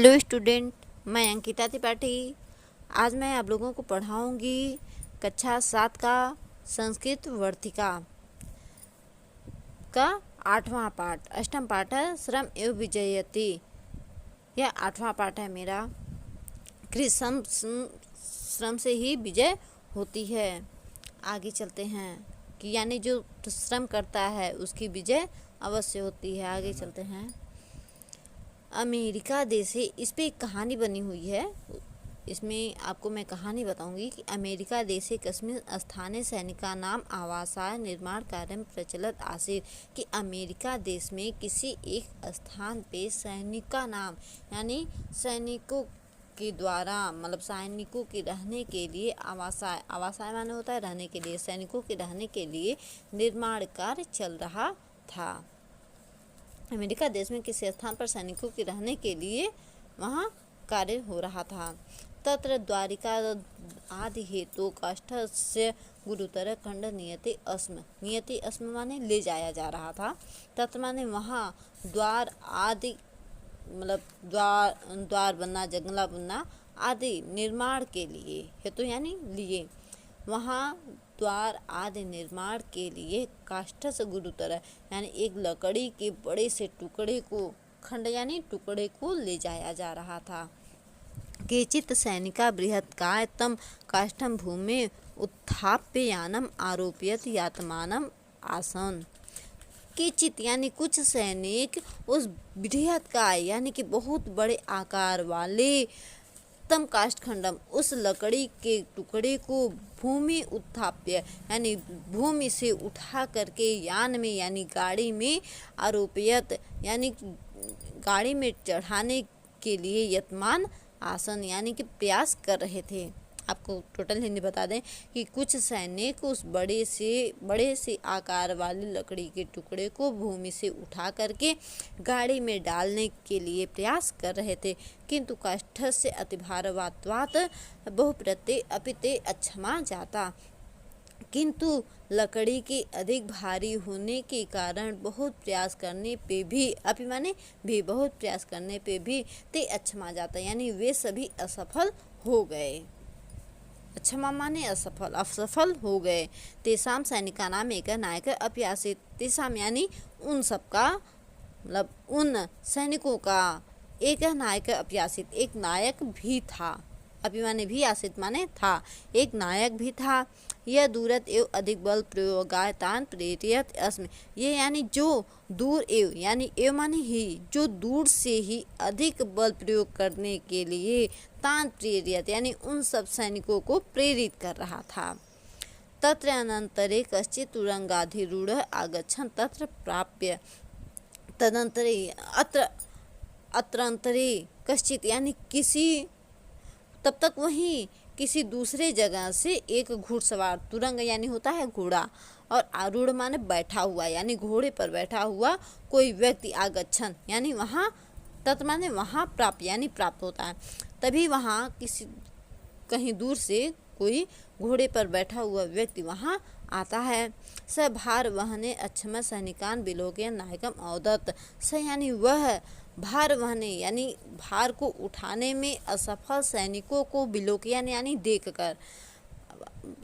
Hello student, मैं अंकिता त्रिपाठी। आज मैं आप लोगों को पढ़ाऊंगी कक्षा 7 का संस्कृत वर्तिका का 8वां पाठ। अष्टम पाठ है श्रम एवं विजयती। यह 8वां पाठ है मेरा। श्रम से ही विजय होती है। आगे चलते हैं कि यानी जो श्रम करता है उसकी विजय अवश्य होती है। आगे चलते हैं। अमेरिका देश है, इस पे एक कहानी बनी हुई है। इसमें आपको मैं कहानी बताऊंगी कि अमेरिका देशे कस्मिन् स्थाने सैनिका नाम आवासाय निर्माण कार्य प्रचलित आसीत्। कि अमेरिका देश में किसी एक स्थान पे सैनिका नाम यानी सैनिकों के द्वारा मतलब सैनिकों के रहने के लिए आवासाय माने होता है रहने के लिए, सैनिकों के रहने के लिए निर्माण कार्य चल रहा था। अमेरिका देश में किसी स्थान पर सैनिकों के रहने के लिए वहाँ कार्य हो रहा था। तत्र द्वारिका आदि हेतु काष्ठस्य गुरुतर खंड नियति अस्म माने ले जाया जा रहा था। तत्र माने वहाँ द्वार आदि मतलब द्वार बनना, जंगला बनना आदि निर्माण के लिए हेतु यानी लिए, वहाँ द्वार आदि निर्माण के लिए काष्ठस गुरुतर यानी एक लकड़ी के बड़े से टुकड़े को खंड यानी टुकड़े को ले जाया जा रहा था। केचित सैनिका बृहत्काय तम काष्ठम भूमि उत्थाप्ययानम आरोपियत यातमानम आसन। केचित यानी कुछ सैनिक उस बृहत्काय यानी कि बहुत बड़े आकार वाले तम काष्ठखंडम उस लकड़ी के टुकड़े को भूमि उत्थाप्य यानी भूमि से उठा करके यान में यानी गाड़ी में आरोपियत यानी गाड़ी में चढ़ाने के लिए यत्मान आसन यानी कि प्रयास कर रहे थे। आपको टोटल हिंदी बता दें कि कुछ सैनिक उस बड़े से आकार वाले लकड़ी के टुकड़े को भूमि से उठा करके गाड़ी में डालने के लिए प्रयास कर रहे थे, किंतु काष्ठस्य अतिभारवात्वात् बहुप्रत्यय अपिते अक्षमा जाता। किंतु लकड़ी के अधिक भारी होने के कारण बहुत प्रयास करने पे भी बहुत प्रयास करने पे भी ते अक्षमा जाता यानी वे सभी असफल हो गए। अक्षमा माने असफल हो गए। तेसाम सैनिका नाम एक नायक अप्यासित। तेसाम यानी उन सबका मतलब उन सैनिकों का एक नायक अप्यासित एक नायक भी था। अपि माने भी, आसित माने था, एक नायक भी था। यह दूरत एवं अधिक बल प्रयोगायतान प्रेरियत अस्मि। ये यानी जो दूर एवं यानी एवं माने ही जो दूर से ही अधिक बल प्रयोग करने के लिए तान प्रेरियत यानी उन सब सैनिकों को प्रेरित कर रहा था। तत्र अनंतरे कश्चित् तुरंगाधिरूढ़ आगच्छन् तत्र प्राप्य। तदंतरे अत्रांतरे कश्चित् यानी किसी तब तक वहीं किसी दूसरे जगह से एक घुड़सवार, तुरंग यानी होता है घोड़ा, और आरूढ़ माने बैठा हुआ यानी घोड़े पर बैठा हुआ कोई व्यक्ति, आगच्छन यानी वहाँ, तत् माने वहाँ, प्राप्त यानी प्राप्त होता है। तभी वहाँ किसी कहीं दूर से कोई घोड़े पर बैठा हुआ व्यक्ति वहाँ आता है। स भार वहने अक्षम सैनिकान बिलोके नायकम अवदत्त। स यानी वह भार वहने यानी भार को उठाने में असफल सैनिकों को बिलोकियन यानी देखकर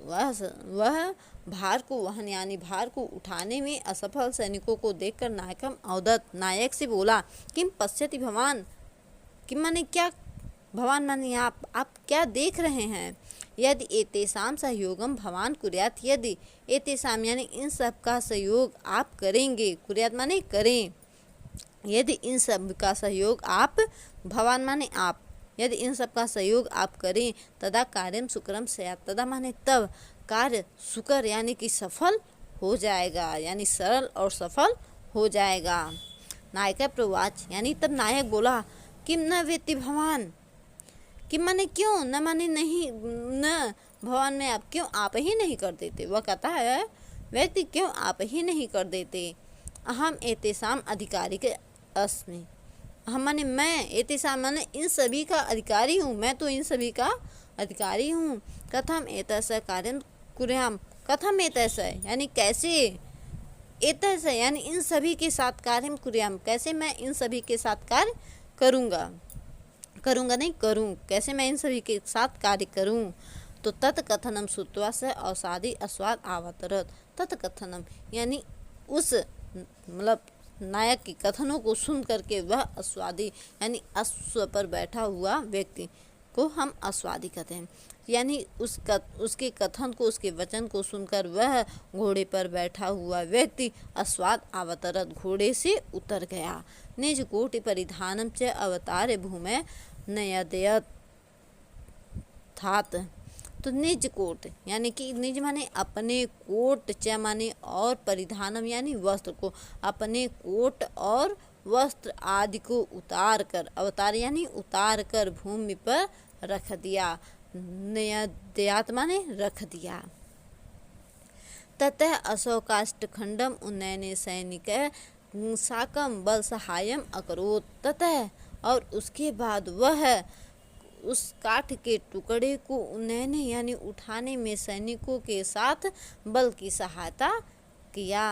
वह भार को वहन यानी भार को उठाने में असफल सैनिकों को देखकर नायकम अवदत्त नायक से बोला, किम पश्यति भवान। किम माने क्या, भवान माने आप क्या देख रहे हैं। यदि एतेषाम सहयोगम भवान कुर्यात, यदि एतेषाम यानी इन सब का सहयोग आप करेंगे, कुर्यात माने करें, यदि इन सब का सहयोग आप, भवान माने आप, यदि इन सब का सहयोग आप करें, तदा कार्यम सुकरम स्यात्, तदा माने तब कार्य सुकर यानी कि सफल हो जाएगा यानी सरल और सफल हो जाएगा। नायक प्रवाच यानी तब नायक बोला, किम न वेत्ति भवान। किम माने क्यों, न माने नहीं, न भवान में आप क्यों आप ही नहीं कर देते। वह कहता है व्यक्ति क्यों आप ही नहीं कर देते। अहम एतेषाम अधिकारी के अस्मि। अहम माने मैं, एतेषाम माने इन सभी का अधिकारी हूँ, मैं तो इन सभी का अधिकारी हूँ। कथम एतस्य कार्यं कुर्याम। कथम एतस्य यानी कैसे, एतस्य यानी इन सभी के साथ कार्यं कुर्याम कैसे मैं इन सभी के साथ कार्य करूँगा। करूँगा नहीं, करूँ कैसे, मैं इन सभी के साथ कार्य करूँ। तो तत्कथनम श्रुत्वा स अवसादी अस्वाद आवतरत। तत्कथनम यानी उस मतलब नायक के कथनों को सुन करके वह अस्वादी यानी अश्व पर बैठा हुआ व्यक्ति को हम अस्वादी कहते हैं। यानी उसके कथन को, उसके वचन को सुनकर वह घोड़े पर बैठा हुआ व्यक्ति अस्वाद अवतरत घोड़े से उतर गया। निज कोटि परिधानम च अवतारे भूमे नयदयत थात। तो निज कोट यानी कि निज माने अपने, कोट च माने और, परिधानम यानी वस्त्र को, अपने कोट और वस्त्र आदि को उतार कर, अवतार यानी उतार कर भूमि पर रख दिया। नयदयात माने रख दिया। ततः अशोकाष्टखंडम उन्नयने सैनिक साकम बल सहायम अकरोत। ततः और उसके बाद वह उस काठ के टुकड़े को उन्नयने यानी उठाने में सैनिकों के साथ बल की सहायता किया।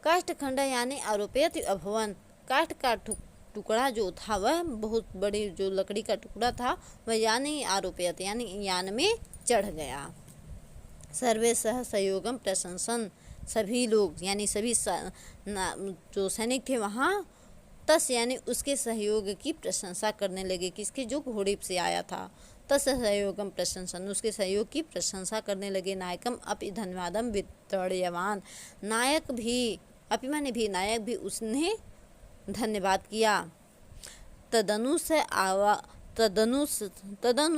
काष्ठखंड यानी आरोपित अभवन, काठ का टुकड़ा जो था वह बहुत बड़ी, जो लकड़ी का टुकड़ा था वह यानी आरोपित यानी यान में चढ़ गया। सर्वे सह सहयोगम प्रशंसन, सभी लोग यानी सभी जो सैनिक थे वहाँ तस यानी उसके सहयोग की प्रशंसा करने लगे। किसके, जो घोड़े से आया था। तस सहयोगम प्रशंसन, उसके सहयोग की प्रशंसा करने लगे। नायकम अपि धन्यवादम वितर्यवान, नायक भी, अपि माने भी, नायक भी उसने धन्यवाद किया। तदनु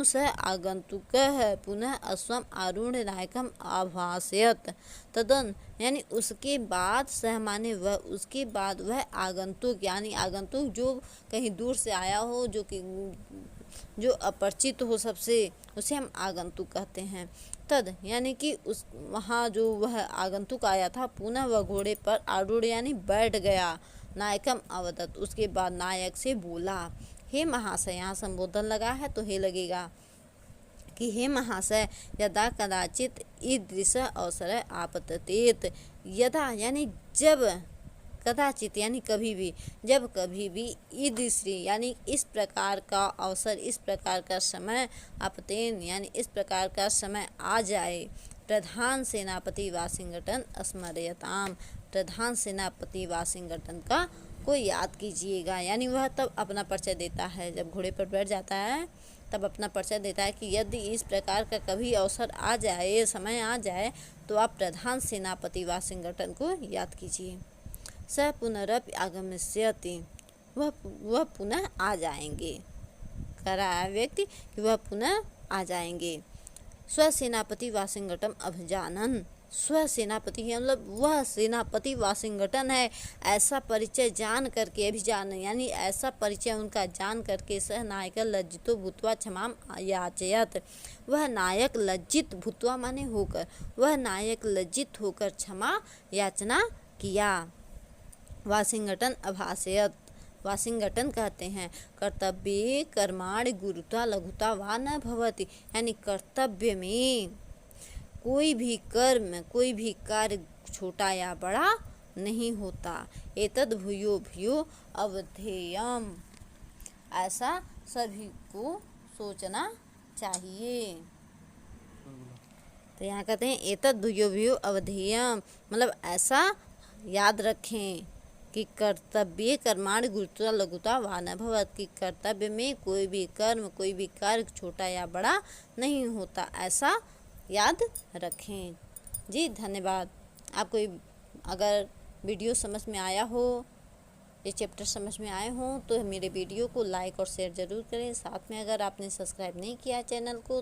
स आगंतुकः पुनः अश्वम आरूढ़ नायकम आभासयत। तदन यानी उसके बाद, सह माने वह, उसके बाद वह आगंतुक यानी आगंतुक जो कहीं दूर से आया हो, जो अपरिचित हो सबसे, उसे हम आगंतुक कहते हैं। तद यानी कि उस वहाँ जो वह आगंतुक आया था, पुनः वह घोड़े पर आरूढ़ यानी बैठ गया। नायकम अवदत, उसके बाद नायक से बोला, हे महाशय, यहाँ संबोधन लगा है तो हे लगेगा कि हे महाशय, यदा कदाचित ईदृश अवसर आपततेत। यदा यानी जब, कदाचित यानी कभी भी, जब कभी भी, ईदृशी यानी इस प्रकार का अवसर, इस प्रकार का समय, आपतेन यानी इस प्रकार का समय आ जाए। प्रधान सेनापति वाशिंगटन स्मर्यताम, प्रधान सेनापति वाशिंगटन का को याद कीजिएगा। यानी वह तब अपना परिचय देता है, जब घोड़े पर बैठ जाता है तब अपना परिचय देता है कि यदि इस प्रकार का कभी अवसर आ जाए, समय आ जाए, तो आप प्रधान सेनापति वाशिंगटन को याद कीजिए। स पुनरपि आगमिष्यति, वह पुनः आ जाएंगे, कह रहा है व्यक्ति कि वह पुनः आ जाएंगे। स्वसेनापति वाशिंगटन अभिजानन, स्व सेनापति है मतलब वह सेनापति वाशिंगटन है, ऐसा परिचय जान करके, अभिजान यानी ऐसा परिचय उनका जान करके, सह नायक लज्जितो भूत्वा क्षमाम याचयत, वह नायक लज्जित भूत्वा माने होकर, वह नायक लज्जित होकर क्षमा याचना किया। वाशिंगटन अभाषयत, वाशिंगटन कहते हैं कर्तव्ये कर्माणि गुरुता लघुता वा न भवति, यानी कर्तव्य में कोई भी कर्म, कोई भी कार्य छोटा या बड़ा नहीं होता। एतद् भूयो भूयो अवधेयम, ऐसा सभी को सोचना चाहिए। तो यहाँ कहते हैं एतद् भूयो भूयो अवधेयम, मतलब ऐसा याद रखें कि कर्तव्य कर्माणि गुरुता लघुता वा न भवति, कि कर्तव्य में कोई भी कर्म, कोई भी कार्य छोटा या बड़ा नहीं होता, ऐसा याद रखें। जी धन्यवाद। आपको अगर वीडियो समझ में आया हो, ये चैप्टर समझ में आए हों, तो मेरे वीडियो को लाइक और शेयर ज़रूर करें। साथ में अगर आपने सब्सक्राइब नहीं किया चैनल को